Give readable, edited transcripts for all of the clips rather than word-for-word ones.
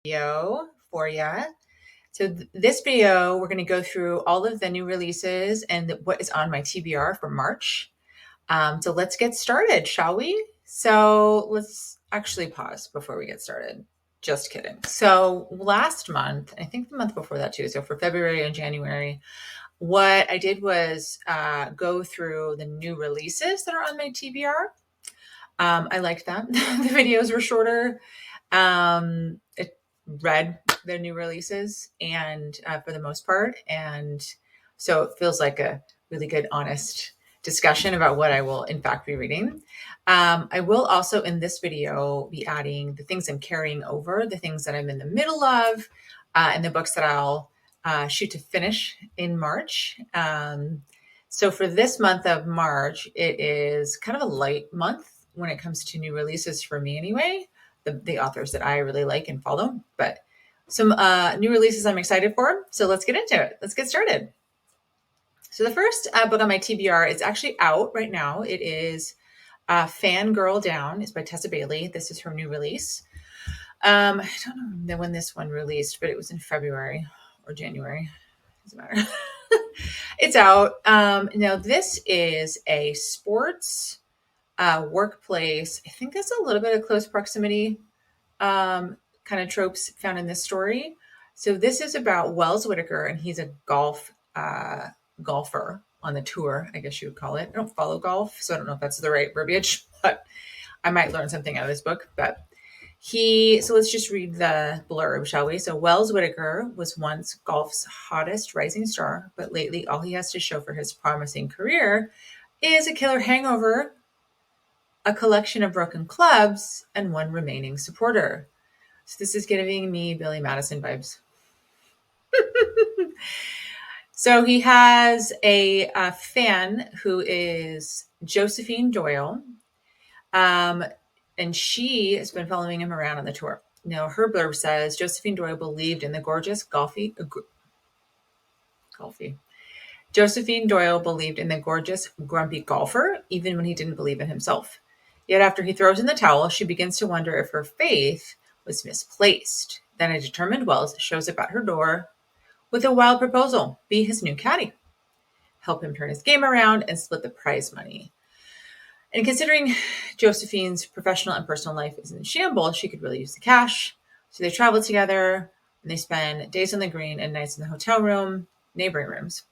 video for you. So this video, we're going to go through all of the new releases and what is on my TBR for March. So let's get started, shall we? So let's actually pause before we get started. Just kidding. So last month, I think the month before that too, so for February and January, what I did was go through the new releases that are on my TBR. I liked them. The videos were shorter. It read the new releases and for the most part. And so it feels like a really good, honest discussion about what I will in fact be reading. I will also in this video be adding the things I'm carrying over, the things that I'm in the middle of, and the books that I'll shoot to finish in March. So for this month of March, it is kind of a light month when it comes to new releases for me anyway, the authors that I really like and follow, but some new releases I'm excited for. So let's get into it. Let's get started. So the first book on my TBR is actually out right now. It is Fangirl Down. It's by Tessa Bailey. This is her new release. I don't know when this one released, but it was in February or January. Doesn't matter. It's out. Now this is a sports workplace. I think that's a little bit of close proximity kind of tropes found in this story. So this is about Wells Whitaker, and he's a golfer on the tour, I guess you would call it. I don't follow golf, so I don't know if that's the right verbiage, but I might learn something out of this book. But so let's just read the blurb, shall we? So Wells Whitaker was once golf's hottest rising star, but lately all he has to show for his promising career is a killer hangover, a collection of broken clubs, and one remaining supporter. So this is giving me Billy Madison vibes. So he has a fan who is Josephine Doyle, and she has been following him around on the tour. Now, her blurb says, Josephine Doyle believed in the gorgeous Josephine Doyle believed in the gorgeous, grumpy golfer, even when he didn't believe in himself. Yet after he throws in the towel, she begins to wonder if her faith was misplaced. Then a determined Wells shows up at her door with a wild proposal: be his new caddy, help him turn his game around, and split the prize money. And considering Josephine's professional and personal life is in shambles, she could really use the cash. So they travel together, and they spend days on the green and nights in the hotel room, neighboring rooms.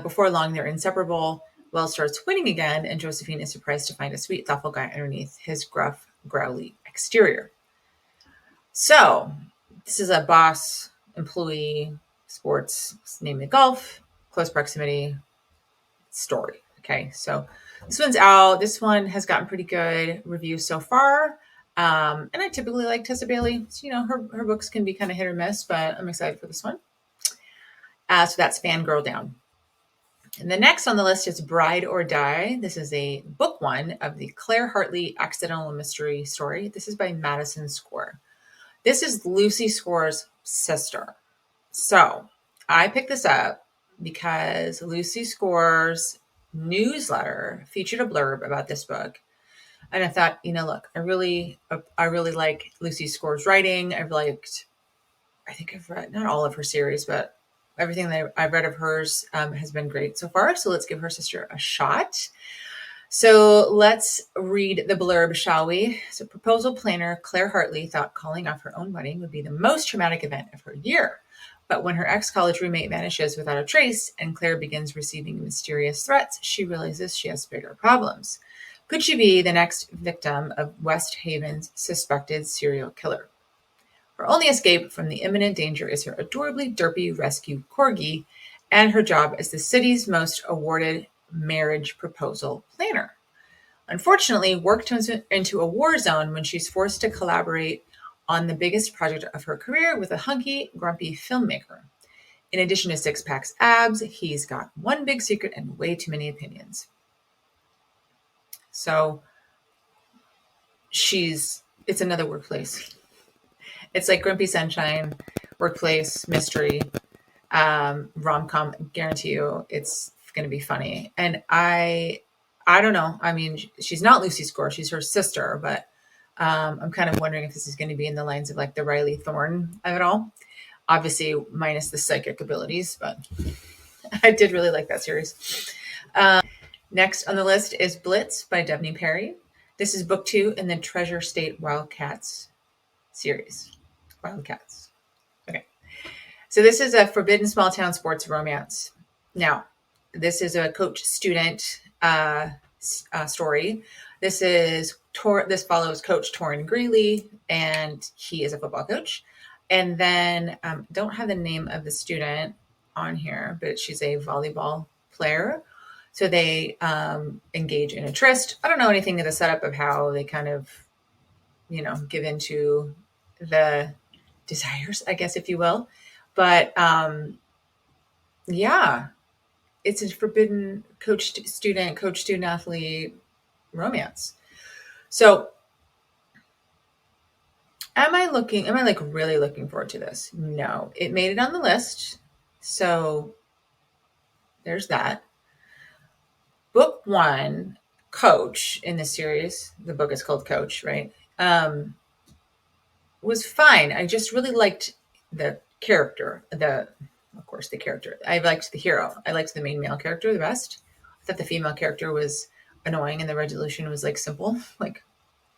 Before long, they're inseparable. Wells starts winning again, and Josephine is surprised to find a sweet, thoughtful guy underneath his gruff, growly exterior. So this is a boss, employee, sports, namely golf, close proximity story. Okay, so this one's out. This one has gotten pretty good reviews so far. And I typically like Tessa Bailey. So, her books can be kind of hit or miss, but I'm excited for this one. So that's Fangirl Down. And the next on the list is Bride or Die. This is a book one of the Claire Hartley Accidental Mystery story. This is by Madison Score. This is Lucy Score's sister. So I picked this up because Lucy Score's newsletter featured a blurb about this book. And I thought, look, I really like Lucy Score's writing. I think I've read not all of her series, but everything that I've read of hers has been great so far. So let's give her sister a shot. So let's read the blurb, shall we? So proposal planner Claire Hartley thought calling off her own wedding would be the most traumatic event of her year. But when her ex-college roommate vanishes without a trace and Claire begins receiving mysterious threats, she realizes she has bigger problems. Could she be the next victim of West Haven's suspected serial killer? Her only escape from the imminent danger is her adorably derpy rescue corgi and her job as the city's most awarded marriage proposal planner. Unfortunately, work turns into a war zone when she's forced to collaborate on the biggest project of her career with a hunky, grumpy filmmaker. In addition to six-packs abs, he's got one big secret and way too many opinions. So it's another workplace. It's like Grumpy Sunshine, workplace, mystery, rom-com. Guarantee you it's going to be funny. And I don't know. I mean, she's not Lucy Score. She's her sister, but I'm kind of wondering if this is going to be in the lines of like the Riley Thorne of it all. Obviously, minus the psychic abilities, but I did really like that series. Next on the list is Blitz by Devney Perry. This is book 2 in the Treasure State Wildcats series. Wildcats. Okay. So this is a forbidden small town sports romance. Now, this is a coach-student story. This follows Coach Torrin Greeley, and he is a football coach. And then don't have the name of the student on here, but she's a volleyball player. So they engage in a tryst. I don't know anything of the setup of how they kind of, give into the desires, I guess, if you will. But yeah, it's a forbidden coach-student athlete romance. So am I like really looking forward to this? No, it made it on the list. So there's that. Book 1, Coach, in the series, the book is called Coach, right? Was fine. I just really liked the character, the character. I liked the hero. I liked the main male character the best. I thought the female character was annoying and the resolution was like simple, like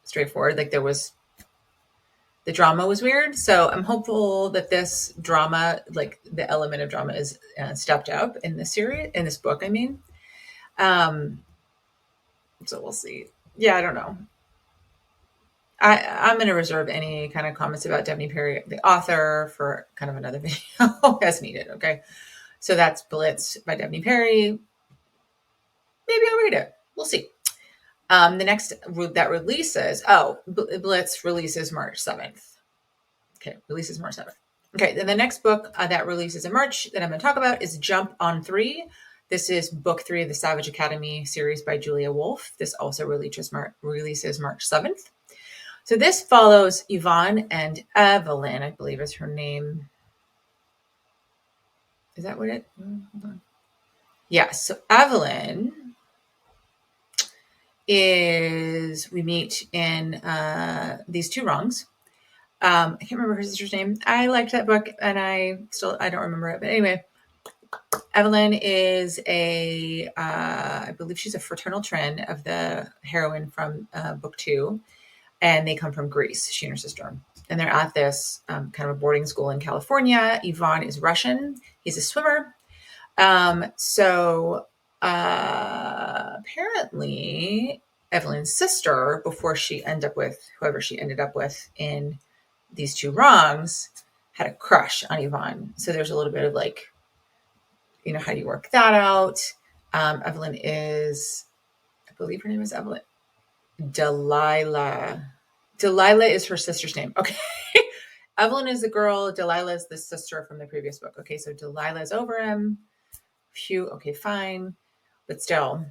straightforward. Like the drama was weird. So I'm hopeful that this drama, like the element of drama, is stepped up in this series, in this book, I mean. So we'll see. Yeah, I don't know. I'm going to reserve any kind of comments about Devney Perry, the author, for kind of another video as needed. Okay. So that's Blitz by Devney Perry. Maybe I'll read it. We'll see. The next that releases, Blitz releases March 7th. Okay. Releases March 7th. Okay. Then the next book that releases in March that I'm going to talk about is Jump on 3. This is book 3 of the Savage Academy series by Julia Wolfe. This also releases March 7th. So this follows Yvonne and Evelyn, I believe is her name. Is that what it? Hold on. Yeah, so Evelyn we meet in These Two Wrongs. I can't remember her sister's name. I liked that book and I don't remember it. But anyway, Evelyn is I believe she's a fraternal twin of the heroine from book 2. And they come from Greece, she and her sister. And they're at this kind of a boarding school in California. Yvonne is Russian. He's a swimmer. So apparently Evelyn's sister, before she ended up with whoever she ended up with in These Two Wrongs, had a crush on Yvonne. So there's a little bit of like, how do you work that out? Evelyn is, I believe her name is Evelyn. Delilah is her sister's name. Okay. Evelyn is the girl. Delilah is the sister from the previous book. Okay. So Delilah is over him. Phew. Okay, fine. But still,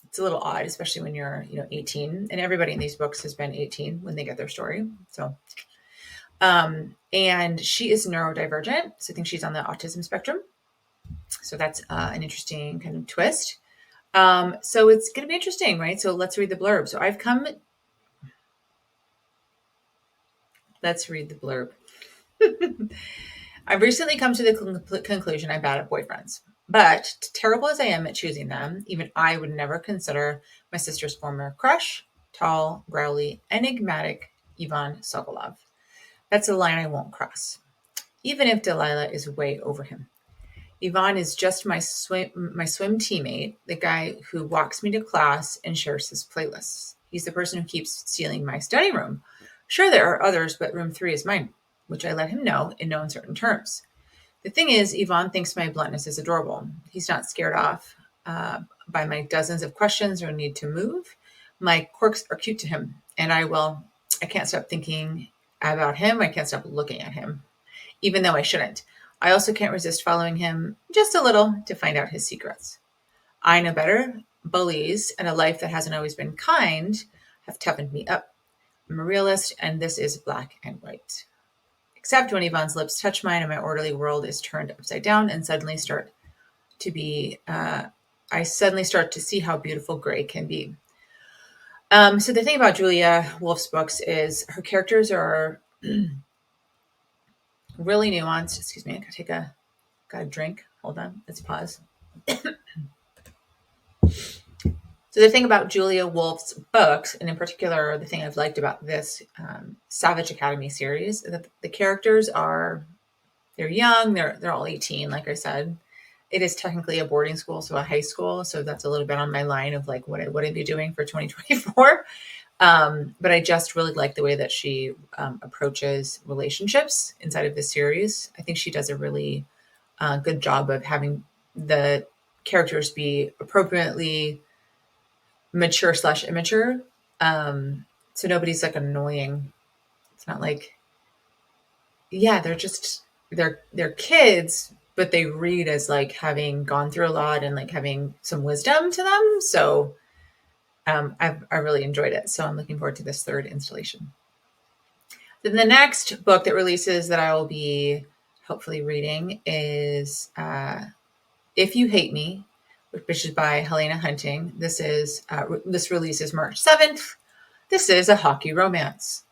it's a little odd, especially when you're, 18, and everybody in these books has been 18 when they get their story. So, and she is neurodivergent. So I think she's on the autism spectrum. So that's an interesting kind of twist. So it's going to be interesting, right? So let's read the blurb. So let's read the blurb. I've recently come to the conclusion I'm bad at boyfriends, but terrible as I am at choosing them, even I would never consider my sister's former crush, tall, growly, enigmatic Ivan Sokolov. That's a line I won't cross, even if Delilah is way over him. Yvonne is just my swim teammate, the guy who walks me to class and shares his playlists. He's the person who keeps stealing my study room. Sure, there are others, but room 3 is mine, which I let him know in no uncertain terms. The thing is, Yvonne thinks my bluntness is adorable. He's not scared off by my dozens of questions or need to move. My quirks are cute to him, and I can't stop thinking about him. I can't stop looking at him, even though I shouldn't. I also can't resist following him just a little to find out his secrets. I know better. Bullies and a life that hasn't always been kind have toughened me up. I'm a realist, and this is black and white. Except when Yvonne's lips touch mine and my orderly world is turned upside down and I suddenly start to see how beautiful gray can be. So the thing about Julia Wolf's books is her characters are really nuanced. Excuse me, I gotta got a drink. Hold on, let's pause. So the thing about Julia Wolf's books, and in particular, the thing I've liked about this Savage Academy series, is that the characters they're young. They're all 18, like I said. It is technically a boarding school, so a high school. So that's a little bit on my line of like what I would be doing for 2024. But I just really like the way that she approaches relationships inside of this series. I think she does a really good job of having the characters be appropriately mature / immature. So nobody's like annoying. It's not like, yeah, they're kids, but they read as like having gone through a lot and like having some wisdom to them. So I really enjoyed it. So I'm looking forward to this third installation. Then the next book that releases that I will be hopefully reading is If You Hate Me, which is by Helena Hunting. This releases March 7th. This is a hockey romance.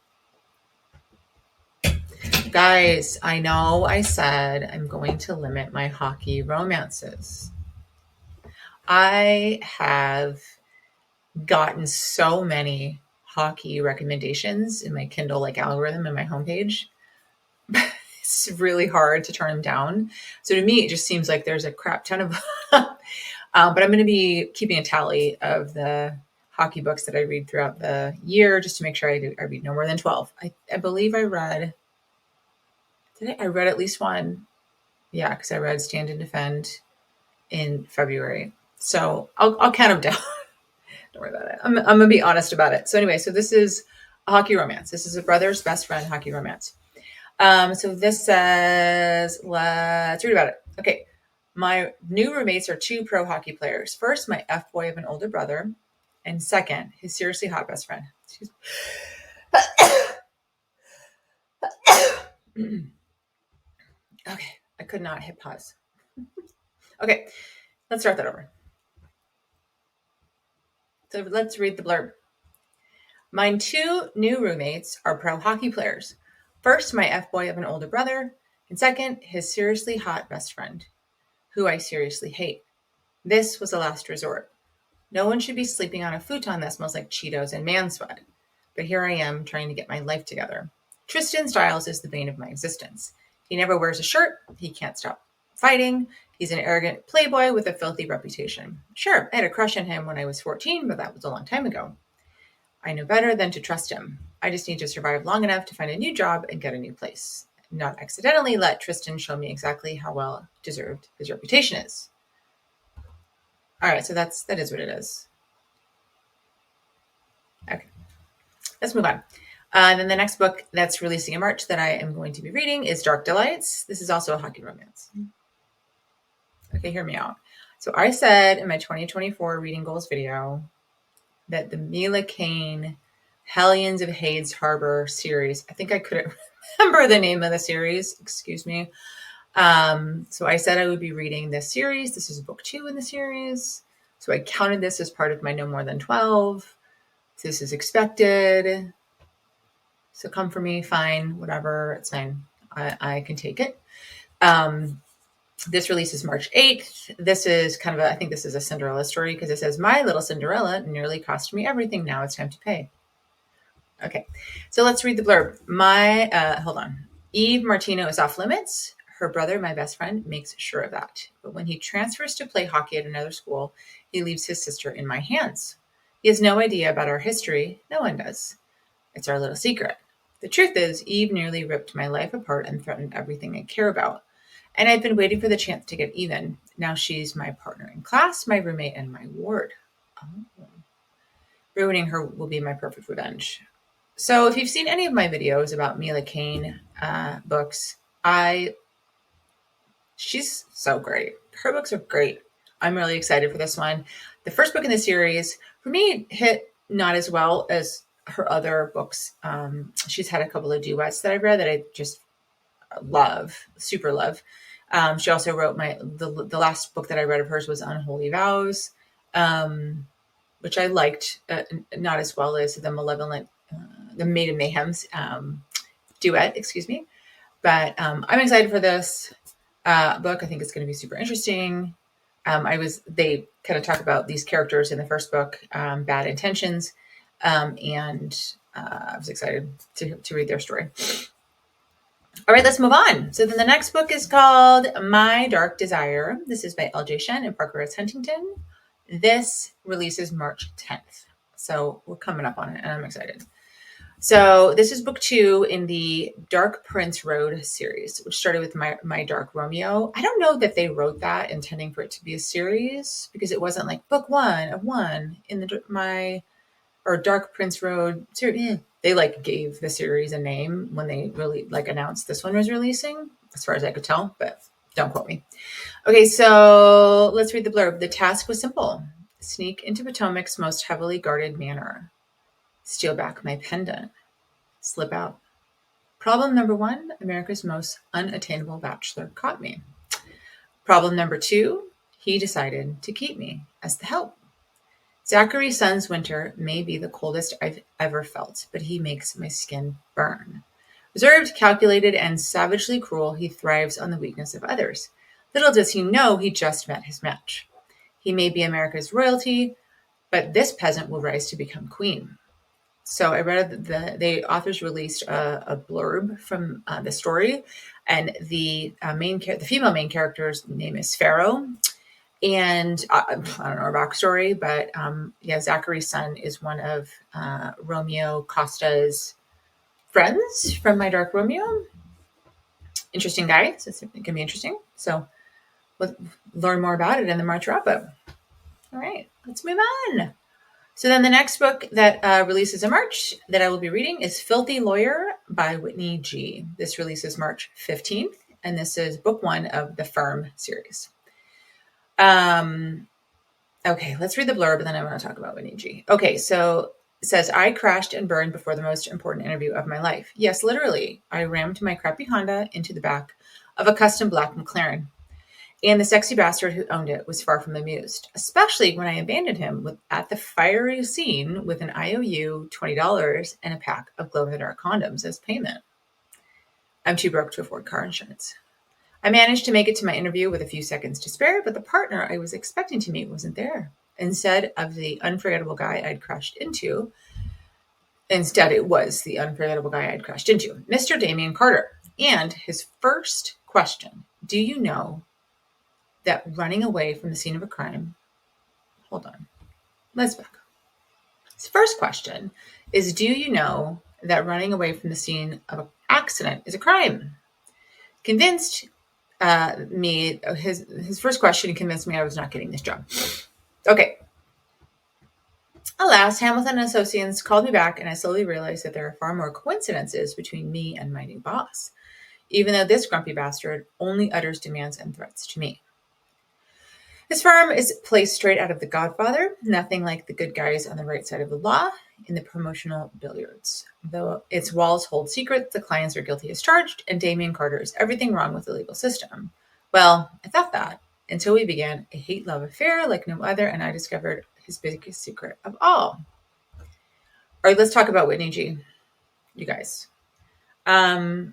Guys, I know I said I'm going to limit my hockey romances. I have gotten so many hockey recommendations in my Kindle like algorithm and my homepage. It's really hard to turn them down. So to me, it just seems like there's a crap ton of but I'm going to be keeping a tally of the hockey books that I read throughout the year just to make sure I read no more than 12. I believe I read at least one. Yeah, because I read Stand and Defend in February. So I'll count them down. Don't worry about it. I'm going to be honest about it. So anyway, so this is a hockey romance. This is a brother's best friend hockey romance. So this says, let's read about it. Okay. My new roommates are 2 pro hockey players. First, my F-boy of an older brother. And second, his seriously hot best friend. Excuse me. Okay. I could not hit pause. Okay. Let's start that over. So let's read the blurb. My 2 new roommates are pro hockey players. First, my F-boy of an older brother. And second, his seriously hot best friend, who I seriously hate. This was a last resort. No one should be sleeping on a futon that smells like Cheetos and man sweat. But here I am trying to get my life together. Tristan Stiles is the bane of my existence. He never wears a shirt. He can't stop fighting. He's an arrogant playboy with a filthy reputation. Sure, I had a crush on him when I was 14, but that was a long time ago. I know better than to trust him. I just need to survive long enough to find a new job and get a new place. Not accidentally let Tristan show me exactly how well deserved his reputation is. All right, so that is what it is. Okay, let's move on. Then the next book that's releasing in March that I am going to be reading is Dark Delights. This is also a hockey romance. Okay, hear me out. So I said in my 2024 reading goals video that the Mila Kane Hellions of Hades Harbor series, I think I couldn't remember the name of the series, excuse me. So I said I would be reading this series. This is book 2 in the series. So I counted this as part of my no more than 12. This is expected. So come for me, fine, whatever, it's fine. I can take it. This releases March 8th. This is kind of I think this is a Cinderella story because it says, my little Cinderella nearly cost me everything. Now it's time to pay. Okay, so let's read the blurb. Hold on. Eve Martino is off limits. Her brother, my best friend, makes sure of that. But when he transfers to play hockey at another school, he leaves his sister in my hands. He has no idea about our history. No one does. It's our little secret. The truth is, Eve nearly ripped my life apart and threatened everything I care about. And I've been waiting for the chance to get even. Now she's my partner in class, my roommate, and my ward. Oh. Ruining her will be my perfect revenge. So if you've seen any of my videos about Mila Kane books, she's so great. Her books are great. I'm really excited for this one. The first book in the series, for me, hit not as well as her other books. She's had a couple of duets that I've read that I just love, super love. She also wrote the last book that I read of hers was Unholy Vows. which I liked, not as well as the Malevolent, the Maid of Mayhem's duet, excuse me. But I'm excited for this book. I think it's going to be super interesting. They kind of talk about these characters in the first book, Bad Intentions, and I was excited to read their story. All right, let's move on. So then the next book is called My Dark Desire. This is by L.J. Shen and Parker S. Huntington. This releases March 10th. So we're coming up on it, and I'm excited. So this is book 2 in the Dark Prince Road series, which started with My Dark Romeo. I don't know that they wrote that intending for it to be a series, because it wasn't like book 1 of 1 in the Dark Prince Road series. They like gave the series a name when they really like announced this one was releasing, as far as I could tell, but don't quote me. Okay, so let's read the blurb. The task was simple. Sneak into Potomac's most heavily guarded manor. Steal back my pendant. Slip out. Problem number 1, America's most unattainable bachelor caught me. Problem number 2, he decided to keep me as the help. Zachary Sun's winter may be the coldest I've ever felt, but he makes my skin burn. Reserved, calculated, and savagely cruel, he thrives on the weakness of others. Little does he know he just met his match. He may be America's royalty, but this peasant will rise to become queen. So I read the authors released a blurb from the story, and the female main character's name is Pharaoh. And I don't know her backstory, but Zachary's son is one of Romeo Costa's friends from My Dark Romeo. Interesting guy. So it's going to be interesting. So we'll learn more about it in the March wrap-up. All right, let's move on. So then the next book that releases in March that I will be reading is Filthy Lawyer by Whitney G. This releases March 15th, and this is book 1 of the Firm series. Okay, let's read the blurb, and then I want to talk about Whitney G. Okay, so it says, I crashed and burned before the most important interview of my life. Yes, literally. I rammed my crappy Honda into the back of a custom black McLaren. And the sexy bastard who owned it was far from amused, especially when I abandoned him at the fiery scene with an IOU, $20, and a pack of glow-in-the-dark condoms as payment. I'm too broke to afford car insurance. I managed to make it to my interview with a few seconds to spare, but the partner I was expecting to meet wasn't there. Instead, it was the unforgettable guy I'd crashed into, Mr. Damien Carter. And his first question, do you know that running away from the scene of a crime... Hold on. Let's back up. His first question is, do you know that running away from the scene of an accident is a crime? Convinced his first question convinced me I was not getting this job. Okay. Alas, Hamilton and Associates called me back, and I slowly realized that there are far more coincidences between me and my new boss, even though this grumpy bastard only utters demands and threats to me. His firm is placed straight out of The Godfather, nothing like the good guys on the right side of the law in the promotional billiards. Though its walls hold secrets, the clients are guilty as charged, and Damien Carter is everything wrong with the legal system. Well, I thought that until we began a hate-love affair like no other, and I discovered his biggest secret of all. All right, let's talk about Whitney G, you guys. I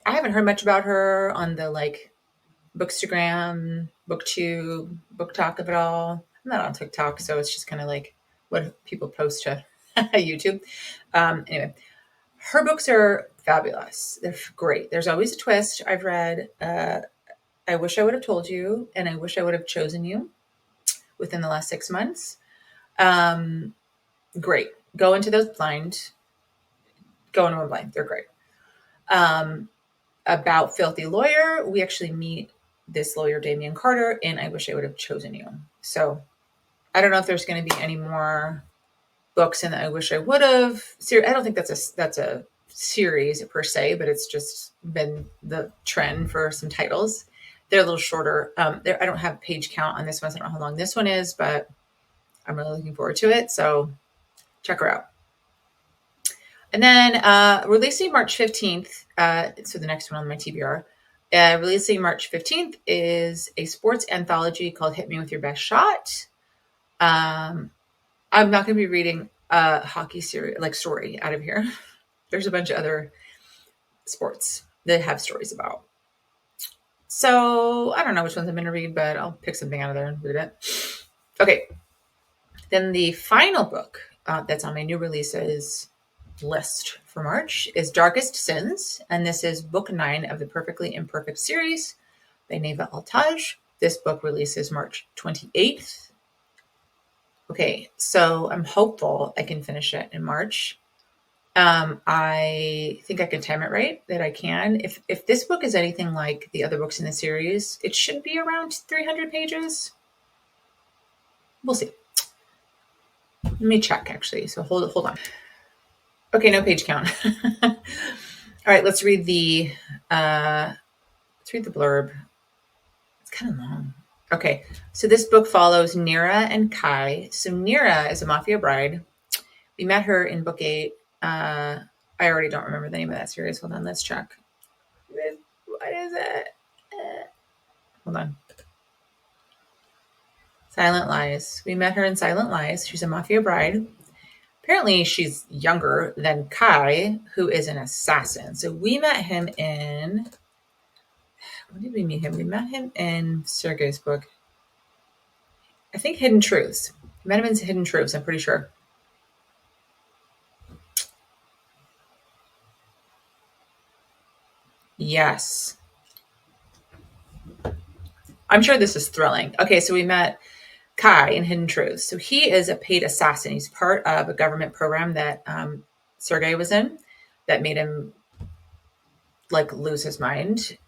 haven't heard much about her on the Bookstagram, BookTube, Book Talk of it all. I'm not on TikTok, so it's just kind of like what people post to YouTube. Anyway, her books are fabulous. They're great. There's always a twist. I've read I Wish I Would Have Told You, and I Wish I Would Have Chosen You within the last 6 months. Great. Go into those blind. Go into them blind. They're great. About Filthy Lawyer, we actually meet this lawyer, Damien Carter, and I Wish I Would Have Chosen You. So I don't know if there's going to be any more books in the I Wish I Would Have series. I don't think that's a series per se, but it's just been the trend for some titles. They're a little shorter. I don't have page count on this one. So I don't know how long this one is, but I'm really looking forward to it. So check her out. And then releasing March 15th, so the next one on my TBR, releasing March 15th is a sports anthology called Hit Me With Your Best Shot. I'm not going to be reading a hockey series like story out of here. There's a bunch of other sports that have stories about. So I don't know which ones I'm going to read, but I'll pick something out of there and read it. Okay. Then the final book that's on my new releases list for March is Darkest Sins. And this is book 9 of the Perfectly Imperfect series by Neva Altaj. This book releases March 28th. Okay, so I'm hopeful I can finish it in March. I think I can time it right, that I can. If this book is anything like the other books in the series, it should be around 300 pages. We'll see. Let me check, actually. So hold on. Okay, no page count. All right, let's read the blurb. It's kind of long. Okay, so this book follows Nira and Kai. So Nira is a mafia bride. We met her in book 8. I already don't remember the name of that series. Hold on, let's check. What is it? Hold on. Silent Lies. We met her in Silent Lies. She's a mafia bride. Apparently, she's younger than Kai, who is an assassin. So we met him in... When did we meet him? We met him in Sergei's book. I think Hidden Truths. We met him in Hidden Truths, I'm pretty sure. Yes. I'm sure this is thrilling. Okay, so we met Kai in Hidden Truths. So he is a paid assassin. He's part of a government program that Sergei was in that made him like lose his mind.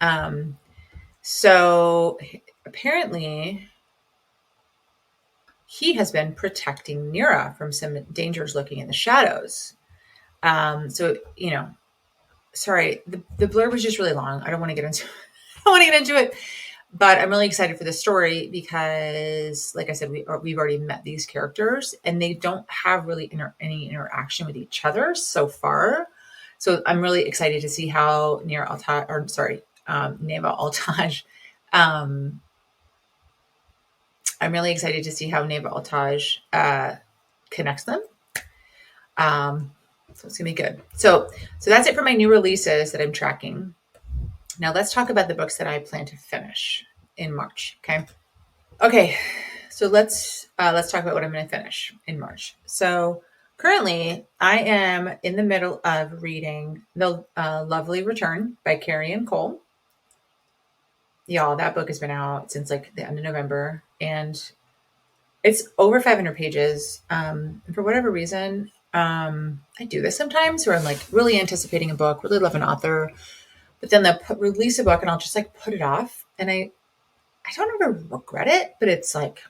So apparently he has been protecting Nira from some dangers lurking in the shadows. So, you know, sorry, the blurb was just really long. I don't want to get into it. But I'm really excited for this story because, like I said, we've already met these characters and they don't have really any interaction with each other so far. So I'm really excited to see how Neva Altaj. I'm really excited to see how Neva Altaj connects them. So it's gonna be good. So that's it for my new releases that I'm tracking. Now let's talk about the books that I plan to finish in March. Okay. So let's talk about what I'm going to finish in March. So currently, I am in the middle of reading The Lovely Return by Carian Cole. Y'all, that book has been out since like the end of November, and it's over 500 pages. And for whatever reason, I do this sometimes where I'm like really anticipating a book, really love an author, but then they'll release a book and I'll just like put it off. And I don't ever regret it, but it's like,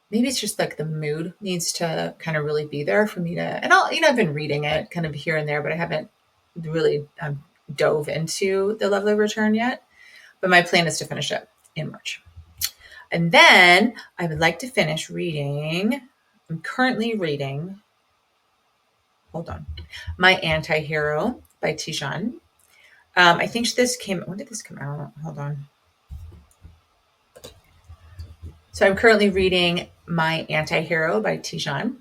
maybe it's just like the mood needs to kind of really be there for me to, and I've been reading it kind of here and there, but I haven't really dove into The Lovely Return yet. But my plan is to finish it in March. And then I would like to finish reading, I'm currently reading, hold on, My Antihero by Tijan. I think when did this come out? Hold on. So I'm currently reading My Antihero by Tijan.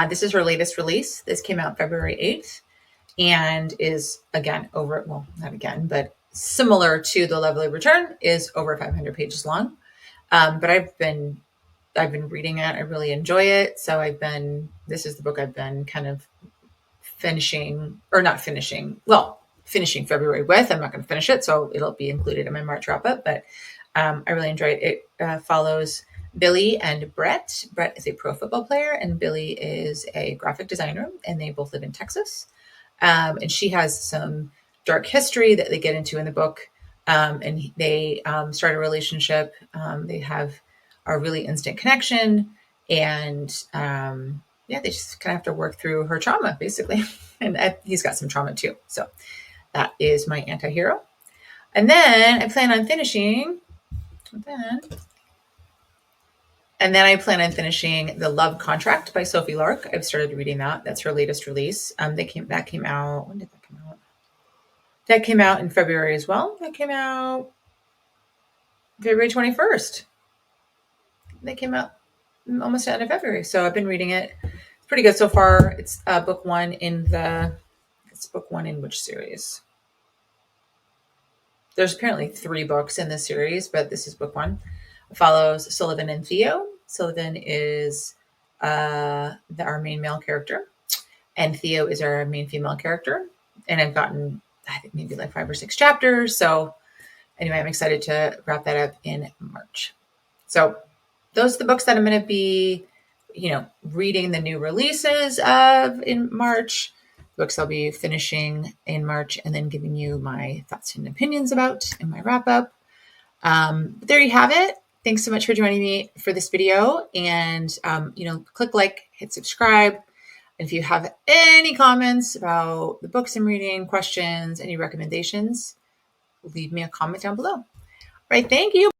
This is her latest release. This came out February 8th and is but similar to The Lovely Return, is over 500 pages long. But I've been reading it. I really enjoy it. So this is the book I've been kind of finishing February with. I'm not going to finish it, so it'll be included in my March wrap up, but I really enjoyed it. It follows Billy and Brett. Brett is a pro football player and Billy is a graphic designer, and they both live in Texas. And she has some dark history that they get into in the book. And they start a relationship. They have a really instant connection, and they just kind of have to work through her trauma, basically. And he's got some trauma too. So that is My Antihero. And then I plan on finishing. The Love Contract by Sophie Lark. I've started reading that. That's her latest release. That came out. When did that come out? That came out in February as well. That came out February 21st. That came out almost the end of February. So I've been reading it. It's pretty good so far. It's book one in which series? There's apparently 3 books in this series, but this is book one. It follows Sullivan and Theo. Sullivan is our main male character, and Theo is our main female character. And I've gotten, I think, maybe like 5 or 6 chapters. So anyway, I'm excited to wrap that up in March. So those are the books that I'm going to be, reading the new releases of in March. Books I'll be finishing in March and then giving you my thoughts and opinions about in my wrap up. There you have it. Thanks so much for joining me for this video. And, click like, hit subscribe. And if you have any comments about the books I'm reading, questions, any recommendations, leave me a comment down below. All right. Thank you.